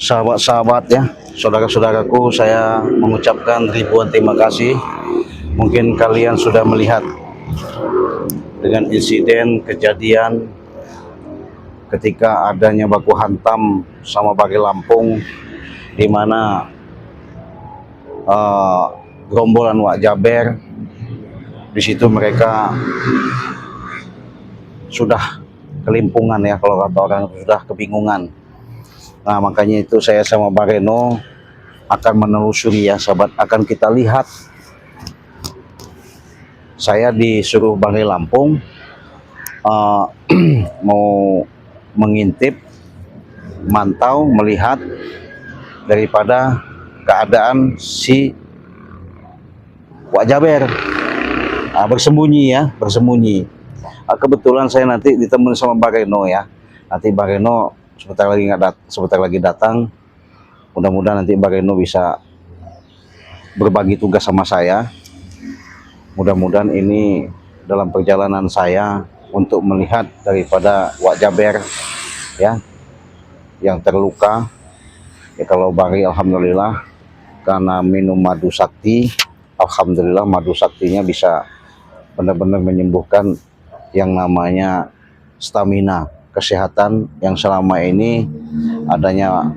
Sahabat-sahabat ya, saudara-saudaraku, saya mengucapkan ribuan terima kasih. Mungkin kalian sudah melihat dengan insiden kejadian ketika adanya baku hantam sama Bagi Lampung, di mana gerombolan Wak Jaber di situ mereka sudah kelimpungan ya, kalau kata orang sudah kebingungan. Nah, makanya itu saya sama Bareno akan menelusuri ya sahabat, akan kita lihat. Saya disuruh Bagi Lampung mau mengintip, mantau, melihat daripada keadaan si Wak Jaber bersembunyi ya, bersembunyi. Kebetulan saya nanti ditemani sama Bareno ya. Nanti Bareno sebentar lagi datang. Mudah-mudahan nanti Bareno bisa berbagi tugas sama saya. Mudah-mudahan ini dalam perjalanan saya untuk melihat daripada Wak Jaber ya, yang terluka ya. Kalau Bari alhamdulillah karena minum madu sakti, alhamdulillah madu saktinya bisa benar-benar menyembuhkan yang namanya stamina, kesehatan yang selama ini adanya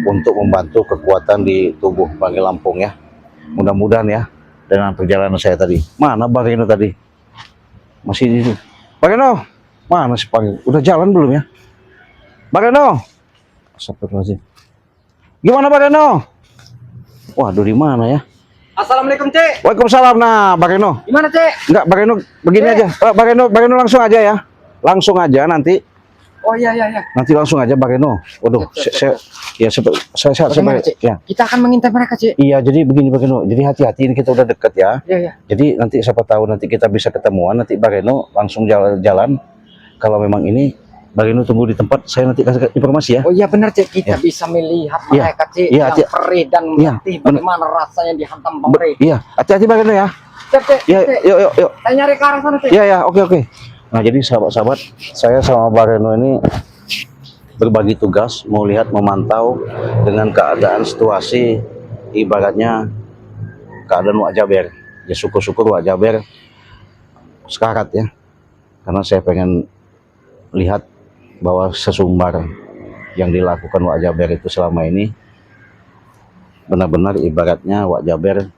untuk membantu kekuatan di tubuh Bagi Lampung ya. Mudah-mudahan ya, dengan perjalanan saya tadi. Mana Bareno tadi? Masih di situ. Bareno, mana sih Bareno? Udah jalan belum ya? Bareno. Astagfirullahaladzim. Gimana Bareno? Waduh, di mana ya? Assalamualaikum, Cek. Waalaikumsalam. Nah, Bareno. Gimana, Cek? Enggak, Bareno begini aja. Bareno langsung aja ya. Langsung aja nanti. Oh iya. Nanti langsung aja Bareno. Waduh, saya ya. Kita akan mengintai mereka, Cek. Iya, jadi begini Bareno. Jadi hati-hati, ini kita udah deket ya. Iya. Jadi nanti siapa tahu nanti kita bisa ketemuan, nanti Bareno langsung jalan. Kalau memang ini Bareno tunggu di tempat, saya nanti kasih informasi ya. Oh iya benar, Cek. Kita Ya. bisa melihat Iya. mereka, Cek, Iya, yang perih dan mengerti bagaimana rasanya dihantam pemerih. Iya, hati-hati Bareno ya. Cek. Iya, yuk. Saya nyari ke arah sana, Cek. Iya, oke. Nah, jadi sahabat-sahabat, saya sama Bareno ini berbagi tugas, mau lihat, memantau dengan keadaan situasi, ibaratnya keadaan Wak Jaber. Ya syukur-syukur Wak Jaber sekarat ya, karena saya pengen lihat bahwa sesumbar yang dilakukan Wak Jaber itu selama ini benar-benar ibaratnya Wak Jaber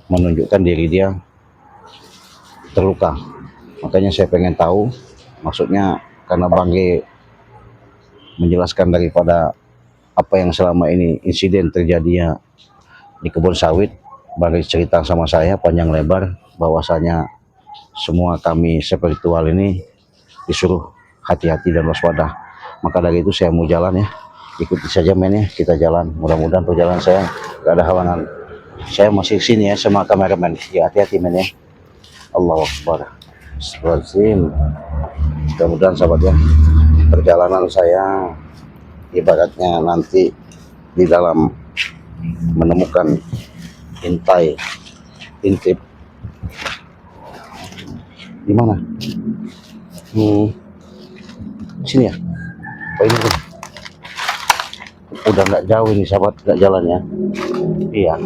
menunjukkan diri dia terluka. Makanya saya pengen tahu, maksudnya karena Bangge menjelaskan daripada apa yang selama ini insiden terjadinya di kebun sawit. Bangge cerita sama saya panjang lebar bahwasanya semua kami spiritual ini disuruh hati-hati dan waspada. Maka dari itu saya mau jalan ya, ikuti saja men ya, kita jalan. Mudah-mudahan perjalanan saya gak ada halangan. Saya masih sini ya sama kameramen ya, hati-hati men ya. Allahu Akbar. Astagfirullahaladzim. Mudah-mudahan sahabat ya, perjalanan saya ibaratnya nanti di dalam menemukan intip di mana? Sini ya. Oh ini tuh. Udah nggak jauh ini sahabat, nggak jalannya. Iya.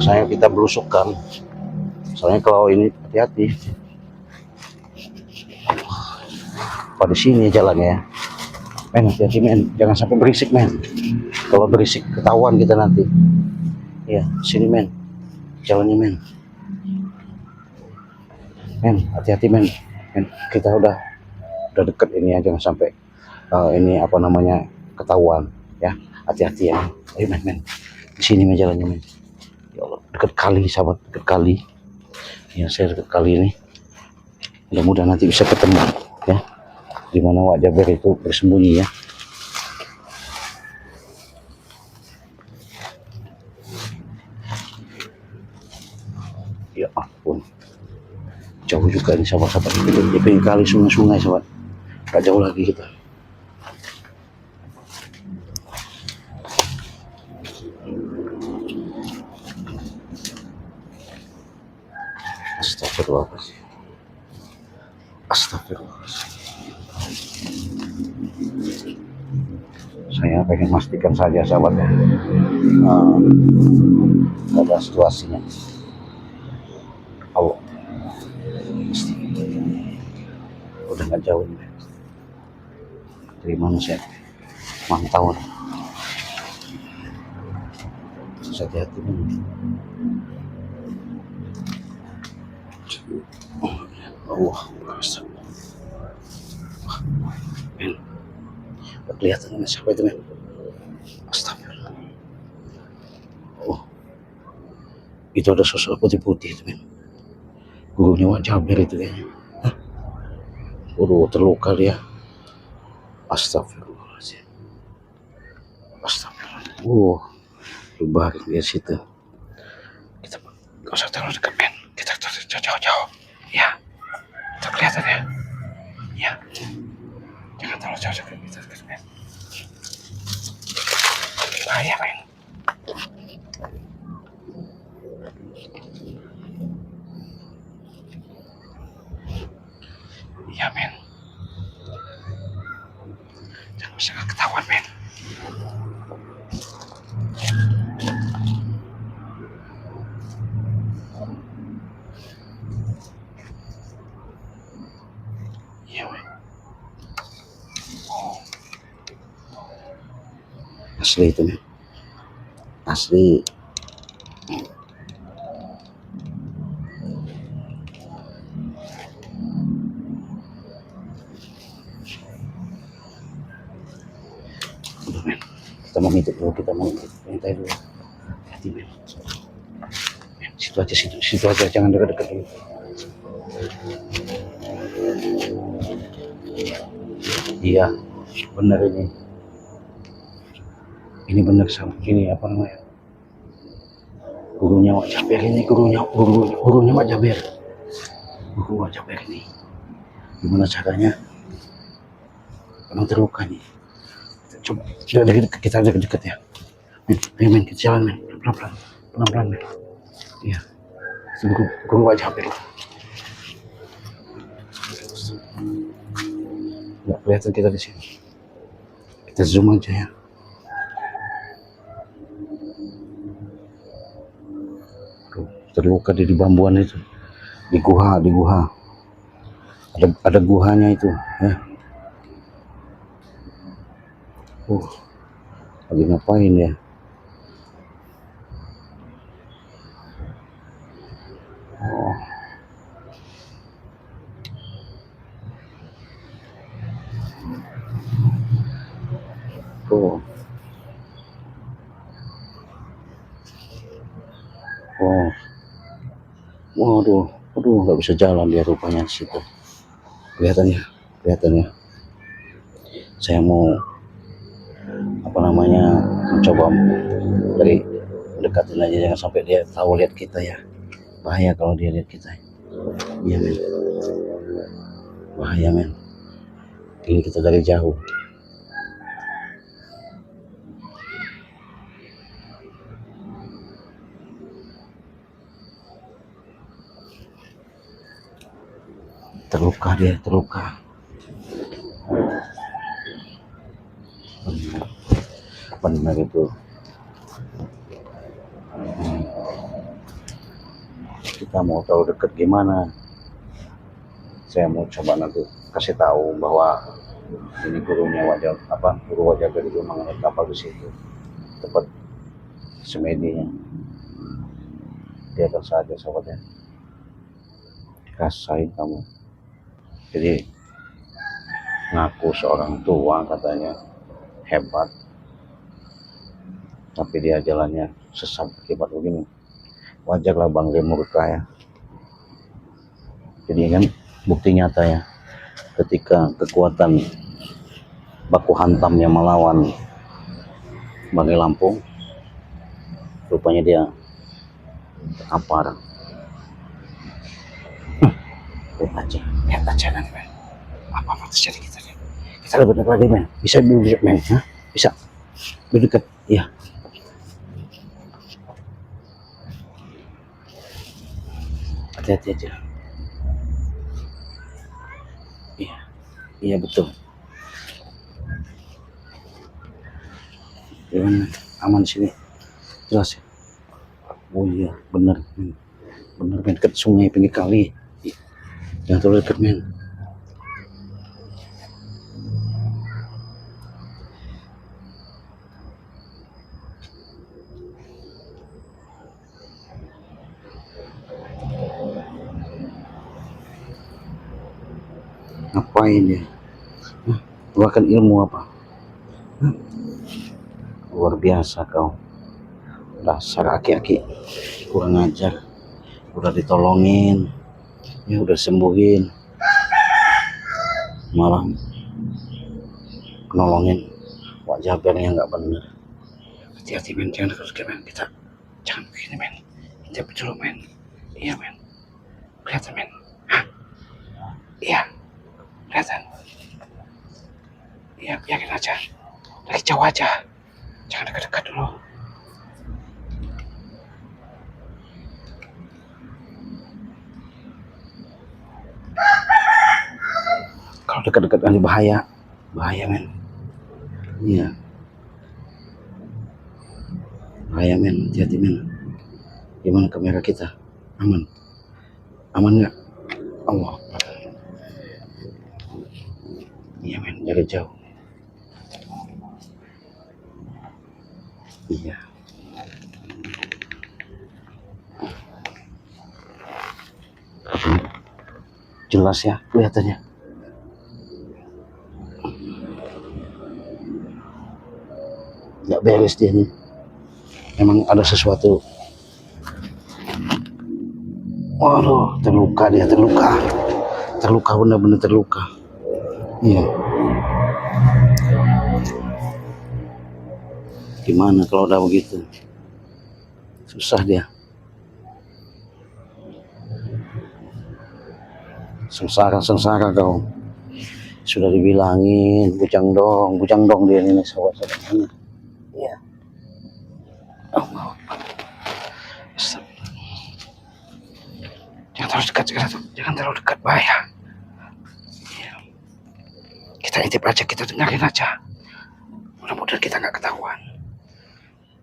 Saya kita belusukkan. Soalnya kalau ini hati-hati. Pada sini jalannya ya. Men, hati-hati men, jangan sampai berisik men. Kalau berisik ketahuan kita nanti. Iya, sini men. Jalannya men. Men, hati-hati men. Men, kita udah deket ini ya, jangan sampai ini apa namanya ketahuan ya. Hati-hati ya. Ayo men. Di sini men jalannya men. Ya Allah, deket kali sahabat, deket kali. Ya, saya deket kali ini. Mudah-mudahan nanti bisa ketemu ya, di mana Wak Jaber itu bersembunyi ya. Ya ampun, jauh juga ini sahabat-sahabat. Di pinggir kali sungai sahabat, gak jauh lagi kita. Astagfirullahaladzim. Saya pengen pastikan saja sahabat ya, pada situasinya. Oh, udah nggak jauh nih. Dari mana saya mantau. Hati-hati nih. Allah, men, udah kelihatan ini siapa itu men? Astagfirullah. Oh, itu ada sosok putih-putih itu men. Gurunya Wak Jaber itu kayaknya. Hah? Guru terluka dia. Astagfirullahaladzim. Astagfirullah. Berbaring di situ. Kita nggak usah terlalu dekat men. Kita jauh-jauh. Ya, kita kelihatan ya. Ya, jangan terlalu jauh kita dekat men. Bahaya men. Iya men. Jangan usah ketahuan men. Iya men. Oh. Asli itu men. Asli. Udah men. Kita mau ngintip dulu, minta dulu. Hati men. Situ aja, jangan dekat-dekat dulu. Iya, benar ini. Ini benar sama ini apa namanya? Gurunya Wak Jaber ini, gurunya Wak Jaber. Guru Wak Jaber ini. Gimana caranya? Emang terluka nih. Coba kita dekat ya. Men, kita jalan men, pelan-pelan men. Iya, guru Wak Jaber. Nggak kelihatan kita di sini. Kita zoom aja ya. Terluka di bambuan itu, di guha. Ada guhanya itu ya. Lagi ngapain ya? Oh. Waduh, nggak bisa jalan dia rupanya di situ. Kelihatannya. Saya mau mencoba dari mendekatin aja, jangan sampai dia tahu lihat kita ya. Bahaya kalau dia lihat kita. Iya men. Bahaya men. Ini kita dari jauh. Terluka. Benar itu. Kita mau tahu dekat gimana? Saya mau coba nanti kasih tahu bahwa ini guru Wak Jaber itu mengenai kapal di situ, tempat semedinya. Dia saja sahabatnya. Rasain kamu. Jadi ngaku seorang tua katanya hebat, tapi dia jalannya sesat akibat begini. Wajarlah bangga murka ya. Jadi kan bukti nyata ya, ketika kekuatan baku hantamnya melawan Banggai Lampung, rupanya dia terkapar. Lihat aja nanti men. Apa terjadi kita lebih dekat lagi men. Bisa men, bisa lebih dekat ya. Hati-hati aja. Iya betul. Gimana? Aman di sini? Jelas ya? Oh iya, bener, men. Bener, men. Dekat sungai, pinggir kali. Jangan terlalu dekat, men. Ngapain dia? Hah? Keluarkan ilmu apa? Hah? Luar biasa kau. Dasar aki-aki. Kurang ajar. Udah ditolongin. Ya udah sembuhin. Malah nolongin Wak Jaber yang nggak bener. Hati-hati, men. Jangan dekat-dekat, men. Kita jangan begini, men. Intip dulu, men. Iya, men. Kelihatan, men. Hah? Iya. Kelihatan. Iya, yakin aja. Dari jauh aja. Jangan dekat-dekat dulu. Kalau dekat-dekat nanti bahaya. Bahaya, men. Iya. Bahaya, men. Hati-hati, men. Gimana kamera kita? Aman? Aman nggak? Allah. Iya, men. Dari jauh. Iya. Jelas ya kelihatannya. Nggak beres dia nih. Emang ada sesuatu. Waduh, terluka dia, terluka. Terluka, benar-benar terluka. Iya. Gimana kalau udah begitu? Susah dia. Sengsara kau. Sudah dibilangin, bujang dong dia ini sahabat-sahabat mana. Iya. Allah. Jangan terlalu dekat, jangan terlalu dekat, bahaya. Iya. Kita intip aja, kita dengerin aja. Mudah-mudahan kita nggak ketahuan.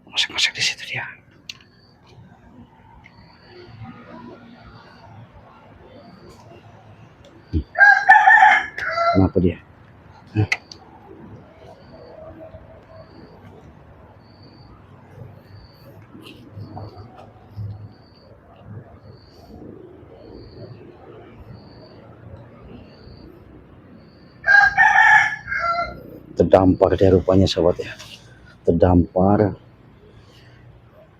Masuk-masuk di situ dia. Kenapa dia? Hah? Terdampar dia rupanya, sahabat ya. Terdampar.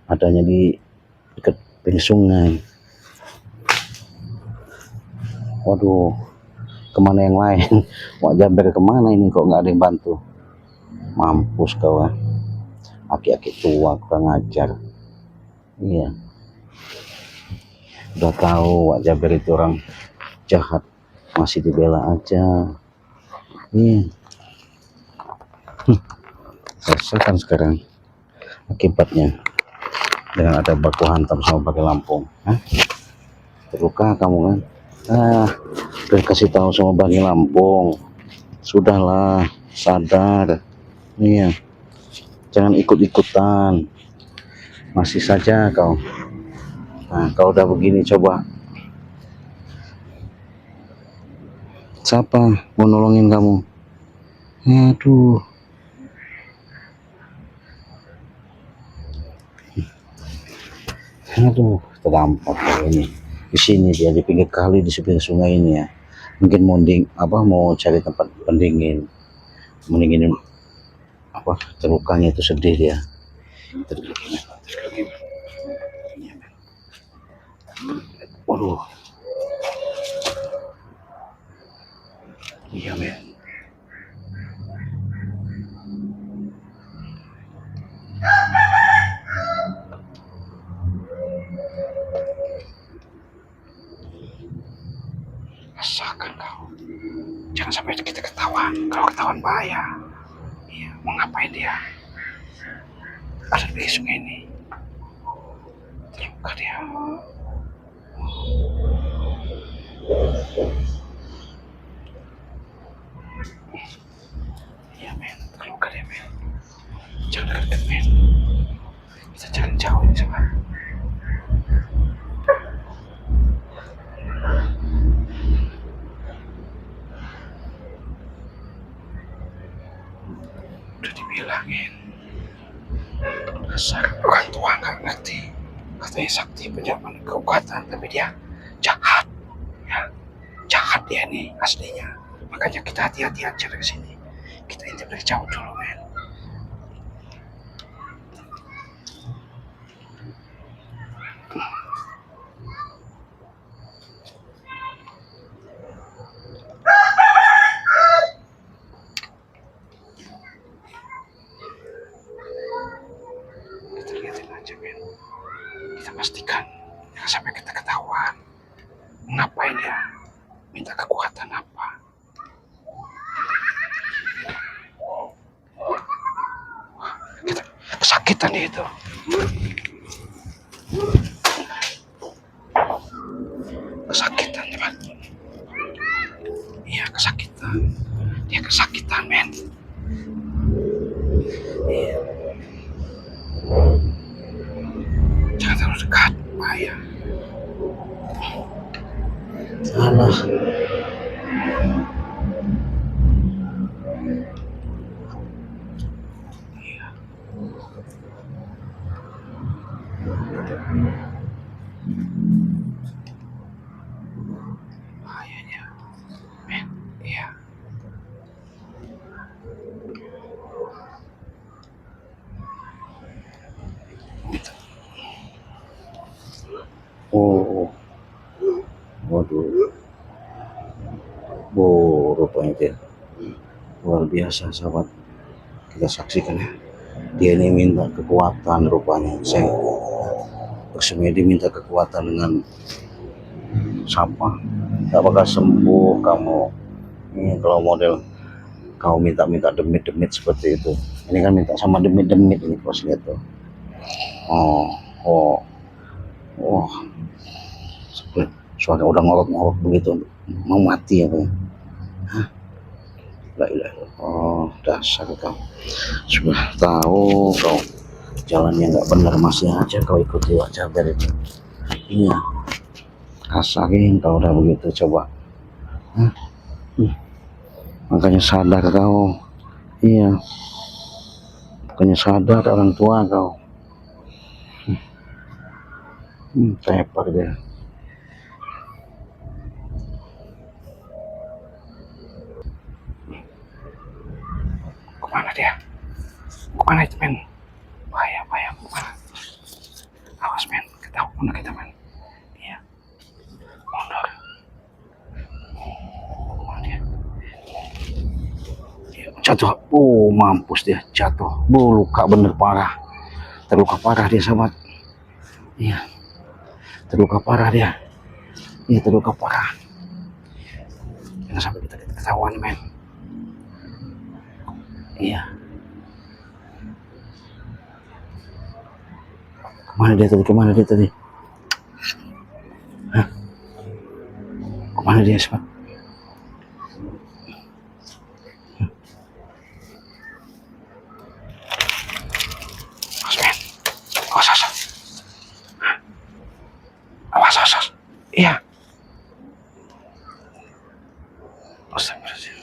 Adanya di dekat pinggir sungai. Waduh, kemana yang lain? Wak Jaber kemana ini kok nggak ada yang bantu? Mampus kau, aki-aki tua kurang ajar. Iya, udah tahu Wak Jaber itu orang jahat, masih dibela aja. Iya, rasakan sekarang akibatnya dengan ada baku hantam sama pakai Lampung. Hah? Terluka kamu kan? Udah kasih tahu sama Bagi Lampung, sudahlah, sadar. Iya, jangan ikut-ikutan, masih saja kau. Nah, kalau udah begini coba siapa mau nolongin kamu? Aduh, terdampar ini. Di sini dia di pinggir kali, di pinggir sungai ini ya. Mungkin mau cari tempat pendingin, mendingin apa terlukanya itu, sedih dia. Waduh. Iya, men. Rasakan kau. Jangan sampai kita ketahuan. Kalau ketahuan bahaya. Iya, mau ngapain dia? Ada di sungai ini. Terluka dia. Iya, men. Terluka dia, men. Jangan dekat. Coba. Udah dibilangin. Dasar orang tua nggak ngerti. Katanya sakti punya kekuatan, tapi dia jahat. Ya, jahat dia nih aslinya. Makanya kita hati-hati aja dari sini. Kita intip dari jauh dulu, men. Kita lihatin aja, men. Kita pastikan jangan sampai kita ketahuan. Ngapain dia? Minta kekuatan apa? Wah, kita kesakitan dia itu. Kesakitan, teman. Iya, kesakitan. Dia kesakitan, men. Iya. Jangan terlalu dekat, bahaya. Salah. Iya. Bahayanya, men. Iya. Oh, waduh. Rupanya dia luar biasa, sahabat. Kita saksikan ya. Dia ini minta kekuatan rupanya. Saya bersemedi minta kekuatan dengan siapa? Gak bakal sembuh kamu. Ini kalau model kau minta-minta demit-demit seperti itu. Ini kan minta sama demit-demit ini, bos, lihat tuh. Oh. Suara udah ngorok-ngorok begitu, mau mati apa ya? Hah? La ilaha illallah. Oh, dasar kau. Sudah tahu kau jalannya nggak benar, masih aja kau ikuti wajah dari itu. Iya. Kasarin kau udah begitu, coba. Hah? Makanya sadar kau. Iya. Makanya sadar orang tua kau. Tepar dia. Kemana dia? Kemana itu, men? Bahaya, kemana? Awas, men. Ketahuan kita, men. Iya. Mundur. Kemana dia? Dia jatuh. Oh, mampus dia jatuh. Luka bener parah. Terluka parah dia, sahabat. Iya. Terluka parah dia. Iya, terluka parah. Jangan sampai kita ketahuan, men. Iya. Kemana dia tadi? Hah? Kemana dia, sahabat? Awas, men. Awas. Iya. Astagfirullahaladzim.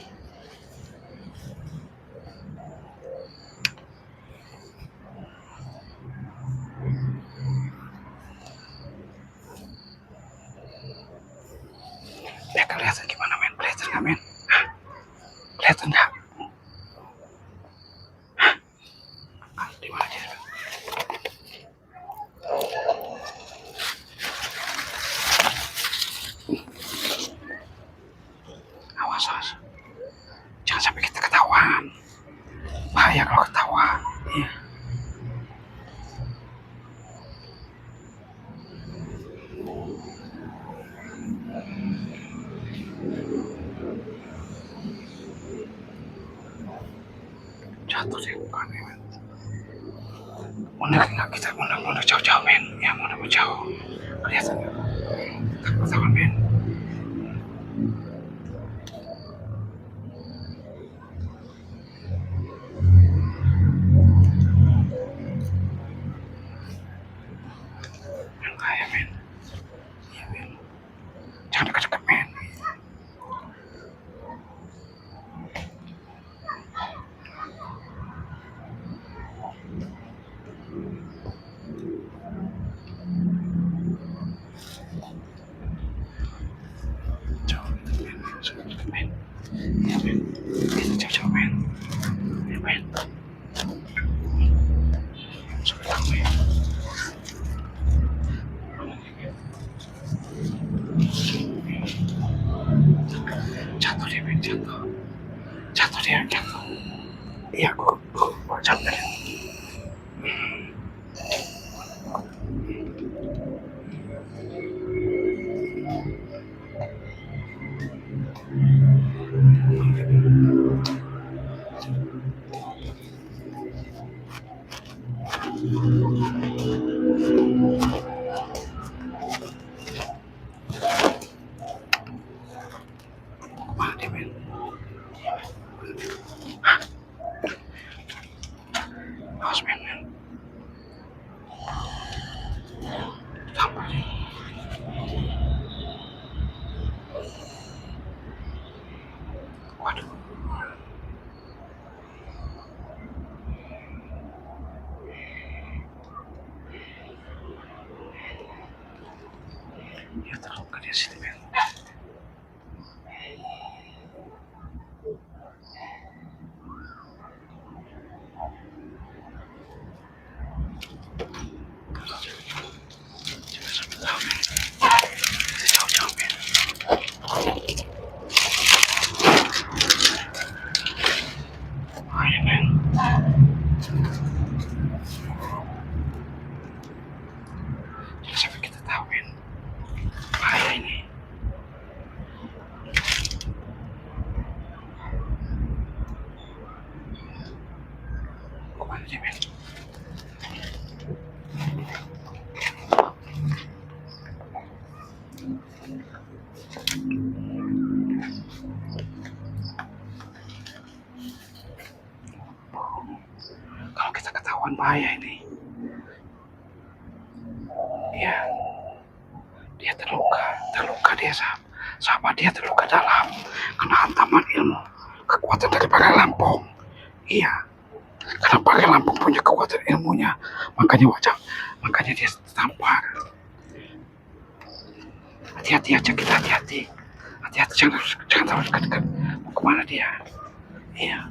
Ya, kelihatan gimana, men? Kelihatan nggak, men? Hah? Kelihatan nggak? Hah? Di mana dia? Awas. Jangan sampai kita ketahuan. Bahaya kalau ketahuan. Iya. Jatuh deh bukannya, men. Mundur kita mundur jauh-jauh, men. Ya, mundur jauh. Kelihatan nggak? Takut ketahuan, men. Wajah dia. Mana dia, men? Awas, men. Apa dia? Waduh. Dia terluka di sini, men. Jangan sampai tahu, men. Kita jauh-jauh, men. Ayo, men. Jangan sampai kita tahu, men. Bahaya ini. Kemana dia, men? Kalau kita ketahuan bahaya ini. Ya, dia terluka dia sahabat dia terluka dalam kena hantaman ilmu kekuatan dari Pakai Lampung. Iya, karena Pakai Lampung punya kekuatan ilmunya, makanya dia tertampar. Hati-hati aja kita, hati-hati jangan terus dekat. Mau kemana dia? Iya.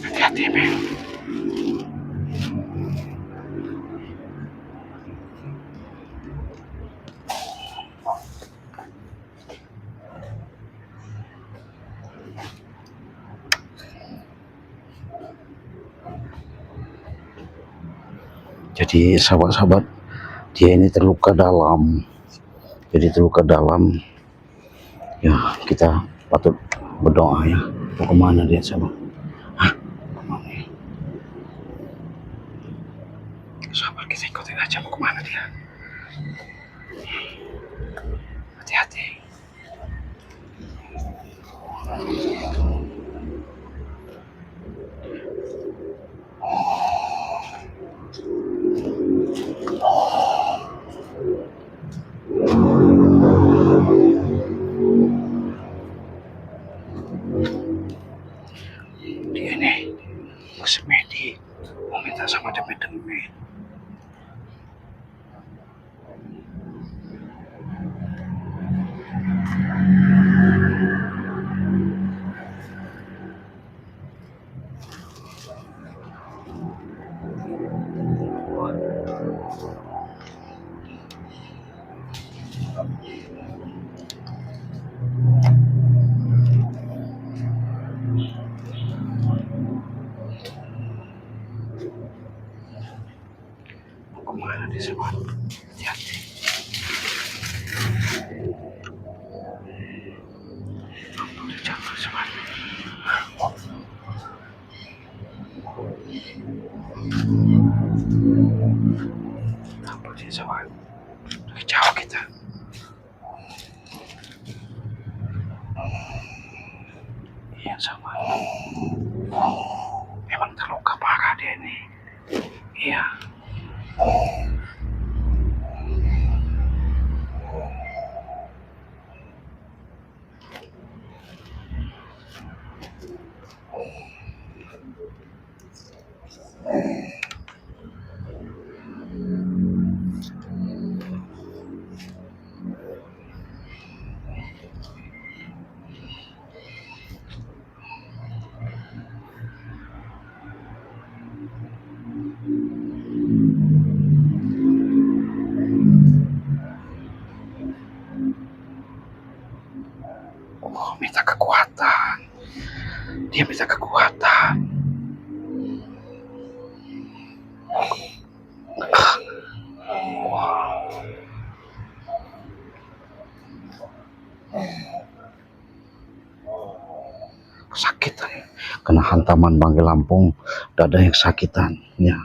Hati-hati, men. Jadi sahabat-sahabat, dia ini terluka dalam. Ya, kita patut berdoa ya. Mau kemana dia, sahabat? Hah? Kemana ya? Sahabat, kita ikutin aja mau kemana dia. Hati-hati. Dia nih semedi mau minta sama demi-demi. Mau kemana dia, sahabat? Hati-hati. Udah jatuh, sahabat. Apa sih, sahabat? Udah jauh kita. Iya, sahabat. Memang terluka parah dia nih. Iya. Oh, minta kekuatan. Dia minta kekuatan. Kesakitan, kena hantaman bangkai Lampung, dada yang kesakitan ya,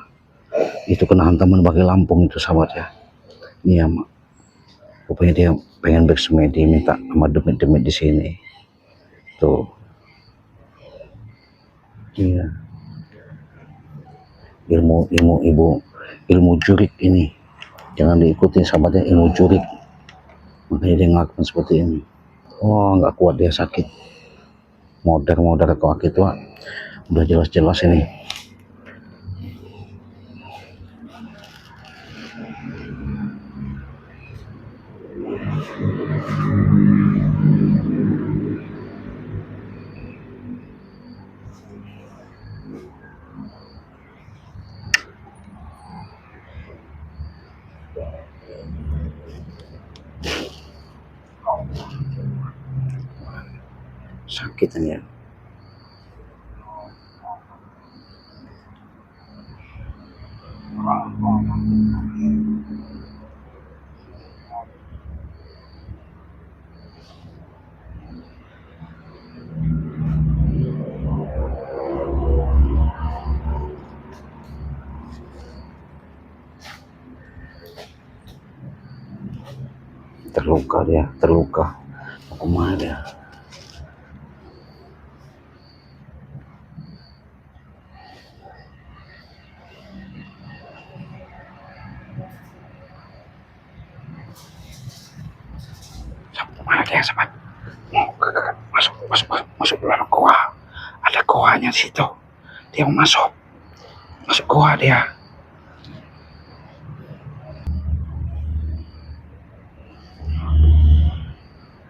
itu kena hantaman bangkai Lampung itu sahabat ya. Iya mak, rupanya dia pengen bersemedi, minta sama demit-demit di sini tuh. Iya, ilmu jurik ini jangan diikuti sahabatnya, ilmu jurik, makanya dia ngelakuin seperti ini. Oh, nggak kuat dia, sakit, modar kaki tua, udah jelas-jelas ini. Sakit ini ya. Terluka dia, terluka. Mau kemana dia? Mana dia sobat? Masuk dalam gua. Ada goanya di situ. Dia mau masuk gua dia.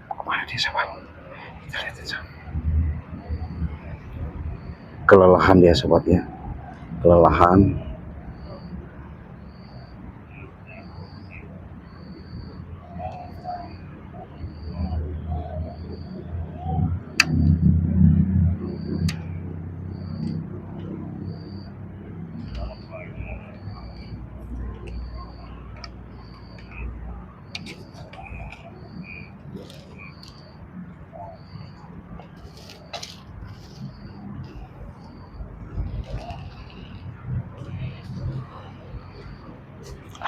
Kemana dia sobat? Kita lihat aja. Kelelahan dia sobat ya, kelelahan.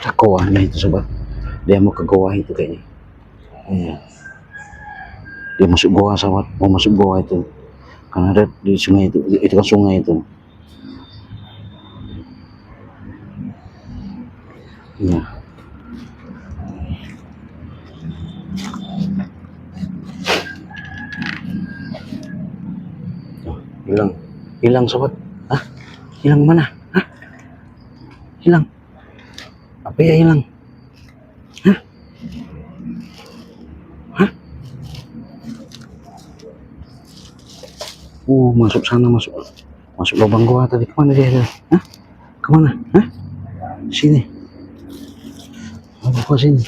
Ada goanya itu sobat, dia mau ke goa itu kayaknya. Iya, dia masuk goa sobat, mau masuk goa itu karena ada di sungai itu kan sungai itu. Iya, hilang sobat. Hilang mana? Hilang apa ya? Hilang masuk sana, masuk lubang gua tadi. Kemana dia? Kemana? Sini, gua sini,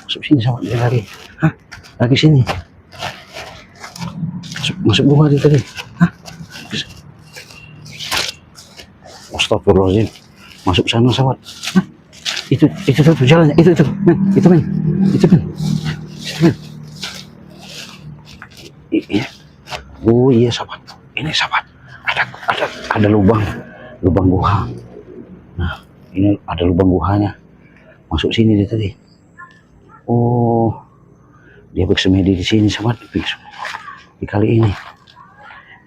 masuk sini sama dia lari. Lagi sini, masuk gua dia tadi. Astagfirullahaladzim, masuk sana sahabat. Itu tuh jalannya, itu men. Iya. Oh iya sahabat, ini sahabat, ada lubang gua. Nah, ini ada lubang guanya, masuk sini dia tadi. Oh, dia bersemedi di sini sahabat, di kali ini.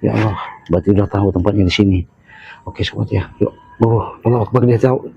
Ya Allah, berarti udah tahu tempatnya di sini. Oke sahabat ya, yuk. Allah Akbar, dia tahu.